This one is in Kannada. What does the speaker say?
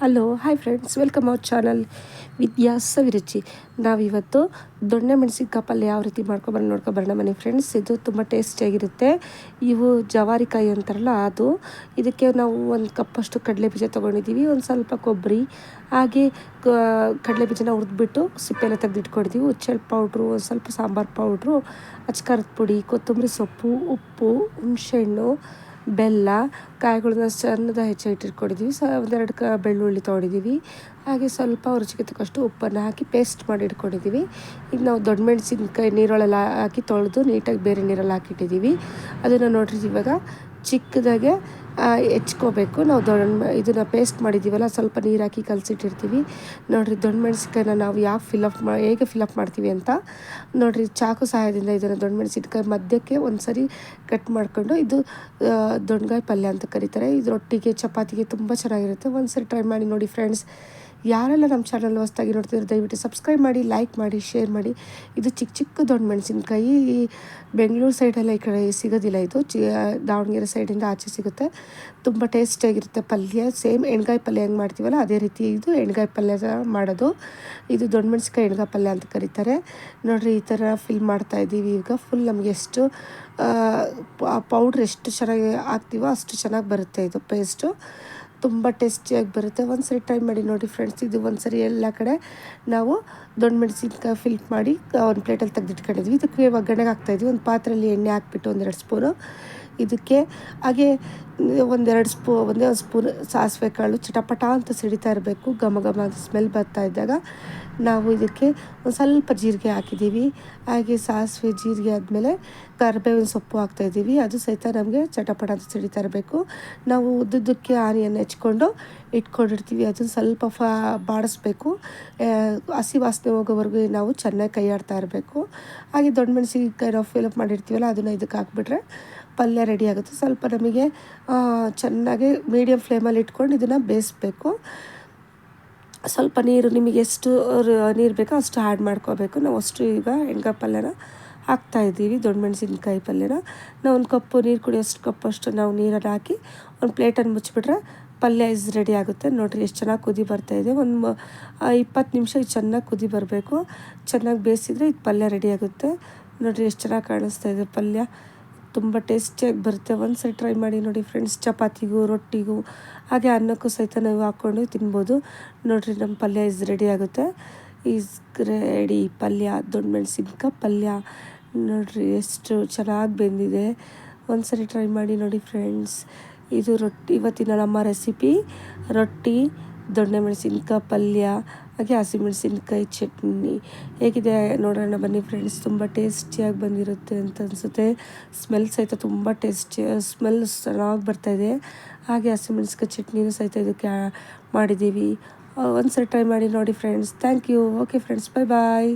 Hello hi friends, welcome our channel Vidya Saviruchi. ನಾವಿವತ್ತು ದೊಣ್ಣೆ ಮೆಣಸಿನ್ಕಾಯಿ ಪಲ್ಯ ಯಾವ ರೀತಿ ನೋಡ್ಕೊಬರೋಣ ಬನ್ನಿ ಫ್ರೆಂಡ್ಸ್. ಇದು ತುಂಬ ಟೇಸ್ಟಿಯಾಗಿರುತ್ತೆ. ಇವು ಜವಾರಿಕಾಯಿ ಅಂತಾರಲ್ಲ ಅದು. ಇದಕ್ಕೆ ನಾವು ಒಂದು ಕಪ್ಪಷ್ಟು ಕಡಲೆ ಬೀಜ ತೊಗೊಂಡಿದ್ದೀವಿ, ಒಂದು ಸ್ವಲ್ಪ ಕೊಬ್ಬರಿ, ಹಾಗೆ ಕಡಲೆ ಬೀಜನ ಹುರಿದ್ಬಿಟ್ಟು ಸಿಪ್ಪೆಲ್ಲ ತೆಗೆದಿಟ್ಕೊಂಡಿದ್ದೀವಿ. ಹುಚ್ಚೆಳ್ಳು ಪೌಡ್ರು, ಒಂದು ಸ್ವಲ್ಪ ಸಾಂಬಾರು ಪೌಡ್ರು, ಅಚ್ಕಾರದ ಪುಡಿ, ಕೊತ್ತಂಬರಿ ಸೊಪ್ಪು, ಉಪ್ಪು, ಹುಣಸೆಹಣ್ಣು, ಬೆಲ್ಲ, ಕಾಯಿಗಳನ್ನ ಸಣ್ಣದಾಗಿ ಹೆಚ್ಚಿಟ್ಟಿಟ್ಕೊಂಡಿದ್ದೀವಿ. ಒಂದೆರಡು ಬೆಳ್ಳುಳ್ಳಿ ತೊಗೊಂಡಿದ್ದೀವಿ. ಹಾಗೆ ಸ್ವಲ್ಪ ರುಚಿಗೆ ತಕ್ಕಷ್ಟು ಉಪ್ಪನ್ನು ಹಾಕಿ ಪೇಸ್ಟ್ ಮಾಡಿ ಇಟ್ಕೊಂಡಿದ್ದೀವಿ. ಈಗ ನಾವು ದೊಡ್ಡ ಮೆಣಸಿನ್ಕಾಯಿ ನೀರೊಳಗೆಲ್ಲ ಹಾಕಿ ತೊಳೆದು ನೀಟಾಗಿ ಬೇರೆ ನೀರಲ್ಲಿ ಹಾಕಿಟ್ಟಿದ್ದೀವಿ. ಅದನ್ನು ನೋಡ್ರಿ ಇವಾಗ ಚಿಕ್ಕದಾಗೆ ಹೆಚ್ಕೋಬೇಕು. ನಾವು ಇದನ್ನು ಪೇಸ್ಟ್ ಮಾಡಿದ್ದೀವಲ್ಲ, ಸ್ವಲ್ಪ ನೀರು ಹಾಕಿ ಕಲಸಿಟ್ಟಿರ್ತೀವಿ. ನೋಡಿರಿ ದೊಣ್ಣೆ ಮೆಣಸಿನ್ಕಾಯಿನ ನಾವು ಹೇಗೆ ಫಿಲಪ್ ಮಾಡ್ತೀವಿ ಅಂತ ನೋಡಿರಿ. ಚಾಕು ಸಹಾಯದಿಂದ ಇದನ್ನು ದೊಣ್ಣೆ ಮೆಣಸಿನ್ಕಾಯಿ ಮಧ್ಯಕ್ಕೆ ಒಂದು ಸರಿ ಕಟ್ ಮಾಡಿಕೊಂಡು, ಇದು ದೊಣ್ಣೆಗಾಯಿ ಪಲ್ಯ ಅಂತ ಕರೀತಾರೆ. ಇದು ರೊಟ್ಟಿಗೆ, ಚಪಾತಿಗೆ ತುಂಬ ಚೆನ್ನಾಗಿರುತ್ತೆ. ಒಂದು ಸರಿ ಟ್ರೈ ಮಾಡಿ ನೋಡಿ ಫ್ರೆಂಡ್ಸ್. ಯಾರೆಲ್ಲ ನಮ್ಮ ಚಾನಲ್ ಹೊಸದಾಗಿ ನೋಡ್ತಿದ್ರೆ ದಯವಿಟ್ಟು ಸಬ್ಸ್ಕ್ರೈಬ್ ಮಾಡಿ, ಲೈಕ್ ಮಾಡಿ, ಶೇರ್ ಮಾಡಿ. ಇದು ಚಿಕ್ಕ ಚಿಕ್ಕ ದೊಣ್ಣೆ ಮೆಣಸಿನ್ಕಾಯಿ ಬೆಂಗಳೂರು ಸೈಡೆಲ್ಲ ಈ ಕಡೆ ಸಿಗೋದಿಲ್ಲ. ಇದು ದಾವಣಗೆರೆ ಸೈಡಿಂದ ಆಚೆ ಸಿಗುತ್ತೆ. ತುಂಬ ಟೇಸ್ಟಿಯಾಗಿರುತ್ತೆ ಪಲ್ಯ. ಸೇಮ್ ಎಣ್ಗಾಯಿ ಪಲ್ಯ ಹೆಂಗೆ ಮಾಡ್ತೀವಲ್ಲ ಅದೇ ರೀತಿ ಇದು ಎಣ್ಗಾಯಿ ಪಲ್ಯ ಮಾಡೋದು. ಇದು ದೊಣ್ಣೆ ಮೆಣಸಿನ್ಕಾಯಿ ಎಣ್ಗಾಯಿ ಪಲ್ಯ ಅಂತ ಕರೀತಾರೆ. ನೋಡಿರಿ ಈ ಥರ ಫಿಲ್ ಮಾಡ್ತಾಯಿದ್ದೀವಿ. ಈಗ ಫುಲ್ ನಮಗೆ ಎಷ್ಟು ಪೌಡ್ರ್ ಎಷ್ಟು ಚೆನ್ನಾಗಿ ಹಾಕ್ತೀವೋ ಅಷ್ಟು ಚೆನ್ನಾಗಿ ಬರುತ್ತೆ. ಇದು ಪೇಸ್ಟು ತುಂಬ ಟೇಸ್ಟಿಯಾಗಿ ಬರುತ್ತೆ. ಒಂದು ಸರಿ ಟ್ರೈ ಮಾಡಿ ನೋಡಿ ಫ್ರೆಂಡ್ಸ್. ಇದು ಒಂದು ಸರಿ ಎಲ್ಲ ಕಡೆ ನಾವು ದೊಣ್ಣೆ ಮೆಣಸಿನ್ಕಾಯಿ ಫಿಲ್ ಮಾಡಿ ಒಂದು ಪ್ಲೇಟಲ್ಲಿ ತೆಗೆದಿಟ್ಕೊಂಡಿದ್ವಿ. ಇದಕ್ಕೆ ಒಗ್ಗರಣೆಗೆ ಹಾಕ್ತಾಯಿದ್ವಿ. ಒಂದು ಪಾತ್ರೆಯಲ್ಲಿ ಎಣ್ಣೆ ಹಾಕ್ಬಿಟ್ಟು 1-2 ಸ್ಪೂನು ಇದಕ್ಕೆ, ಹಾಗೆ ಒಂದೇ ಒಂದು ಸ್ಪೂನ್ ಸಾಸಿವೆ ಕಾಳು ಚಟಪಟ ಅಂತ ಸಿಡಿತಾ ಇರಬೇಕು. ಘಮ ಘಮ ಅಂತ ಸ್ಮೆಲ್ ಬರ್ತಾ ಇದ್ದಾಗ ನಾವು ಇದಕ್ಕೆ ಒಂದು ಸ್ವಲ್ಪ ಜೀರಿಗೆ ಹಾಕಿದ್ದೀವಿ. ಹಾಗೆ ಸಾಸಿವೆ ಜೀರಿಗೆ ಆದಮೇಲೆ ಕರಿಬೇವಿನ ಸೊಪ್ಪು ಹಾಕ್ತಾಯಿದ್ದೀವಿ. ಅದು ಸಹಿತ ನಮಗೆ ಚಟಪಟ ಅಂತ ಸಿಡಿತಾ ಇರಬೇಕು. ನಾವು ಉದ್ದುದ್ದಕ್ಕೆ ಆನಿಯನ್ ಹೆಚ್ಕೊಂಡು ಇಟ್ಕೊಂಡಿರ್ತೀವಿ. ಅದನ್ನು ಸ್ವಲ್ಪ ಬಾಡಿಸ್ಬೇಕು. ಹಸಿ ವಾಸನೆ ಹೋಗೋವರೆಗೂ ನಾವು ಚೆನ್ನಾಗಿ ಕೈ ಆಡ್ತಾ ಇರಬೇಕು. ಹಾಗೆ ದೊಣ್ಣೆ ಮೆಣಸಿನ್ಕಾಯಿ ನಾವು ಫಿಲಪ್ ಮಾಡಿರ್ತೀವಲ್ಲ ಅದನ್ನು ಇದಕ್ಕೆ ಹಾಕ್ಬಿಟ್ರೆ ಪಲ್ಯ ರೆಡಿ ಆಗುತ್ತೆ. ಸ್ವಲ್ಪ ನಮಗೆ ಚೆನ್ನಾಗಿ ಮೀಡಿಯಮ್ ಫ್ಲೇಮಲ್ಲಿ ಇಟ್ಕೊಂಡು ಇದನ್ನು ಬೇಯಿಸ್ಬೇಕು. ಸ್ವಲ್ಪ ನೀರು ನಿಮಗೆ ಎಷ್ಟು ನೀರು ಬೇಕೋ ಅಷ್ಟು ಆ್ಯಡ್ ಮಾಡ್ಕೋಬೇಕು. ನಾವು ಅಷ್ಟು ಈಗ ಎಣ್ಗಾಯಿ ಪಲ್ಯನ ಹಾಕ್ತಾಯಿದ್ದೀವಿ. ದೊಣ್ಣೆ ಮೆಣಸಿನ್ಕಾಯಿ ಪಲ್ಯನ ನಾವು ಒಂದು ಕಪ್ಪು ನೀರು ಕುಡಿಯೋಷ್ಟು ಕಪ್ಪಷ್ಟು ನಾವು ನೀರನ್ನು ಹಾಕಿ ಒಂದು ಪ್ಲೇಟನ್ನು ಮುಚ್ಚಿಬಿಟ್ರೆ ಪಲ್ಯ ರೆಡಿ ಆಗುತ್ತೆ. ನೋಡಿರಿ ಎಷ್ಟು ಚೆನ್ನಾಗಿ ಕುದಿ ಬರ್ತಾಯಿದೆ. ಒಂದು 20 ನಿಮಿಷ ಇದು ಚೆನ್ನಾಗಿ ಕುದಿ ಬರಬೇಕು. ಚೆನ್ನಾಗಿ ಬೇಯಿಸಿದರೆ ಇದು ಪಲ್ಯ ರೆಡಿ ಆಗುತ್ತೆ. ನೋಡಿರಿ ಎಷ್ಟು ಚೆನ್ನಾಗಿ ಕಾಣಿಸ್ತಾ ಇದೆ ಪಲ್ಯ. ತುಂಬ ಟೇಸ್ಟಿಯಾಗಿ ಬರುತ್ತೆ. ಒಂದು ಸರಿ ಟ್ರೈ ಮಾಡಿ ನೋಡಿ ಫ್ರೆಂಡ್ಸ್. ಚಪಾತಿಗೂ, ರೊಟ್ಟಿಗೂ, ಹಾಗೆ ಅನ್ನಕ್ಕೂ ಸಹಿತ ನಾವು ಹಾಕ್ಕೊಂಡು ತಿನ್ಬೋದು. ನೋಡಿರಿ ನಮ್ಮ ಪಲ್ಯ ರೆಡಿ ಆಗುತ್ತೆ. ರೆಡಿ ಪಲ್ಯ, ದೊಣ್ಣೆ ಮೆಣಸಿನ್ಕಾಯಿ ಪಲ್ಯ. ನೋಡಿರಿ ಎಷ್ಟು ಚೆನ್ನಾಗಿ ಬೆಂದಿದೆ. ಒಂದು ಸರಿ ಟ್ರೈ ಮಾಡಿ ನೋಡಿ ಫ್ರೆಂಡ್ಸ್. ಇದು ಇವತ್ತಿನ ನಮ್ಮ ರೆಸಿಪಿ ರೊಟ್ಟಿ, ದೊಣ್ಣೆ ಮೆಣಸಿನ್ಕಾಯಿ ಪಲ್ಯ, ಹಾಗೆ ಹಸಿಮೆಣಸಿನ್ಕಾಯಿ ಚಟ್ನಿ. ಹೇಗಿದೆ ನೋಡೋಣ ಬನ್ನಿ ಫ್ರೆಂಡ್ಸ್. ತುಂಬ ಟೇಸ್ಟಿಯಾಗಿ ಬಂದಿರುತ್ತೆ ಅಂತ ಅನಿಸುತ್ತೆ. ಸ್ಮೆಲ್ ಸಹಿತ ತುಂಬ ಸ್ಮೆಲ್ ಚೆನ್ನಾಗಿ ಬರ್ತಾಯಿದೆ. ಹಾಗೆ ಹಸಿಮೆಣಸಿನ್ಕಾಯಿ ಚಟ್ನಿನೂ ಸಹಿತ ಇದಕ್ಕೆ ಮಾಡಿದ್ದೀವಿ. ಒಂದು ಸರಿ ಟ್ರೈ ಮಾಡಿ ನೋಡಿ friends. Thank you. Okay friends, bye.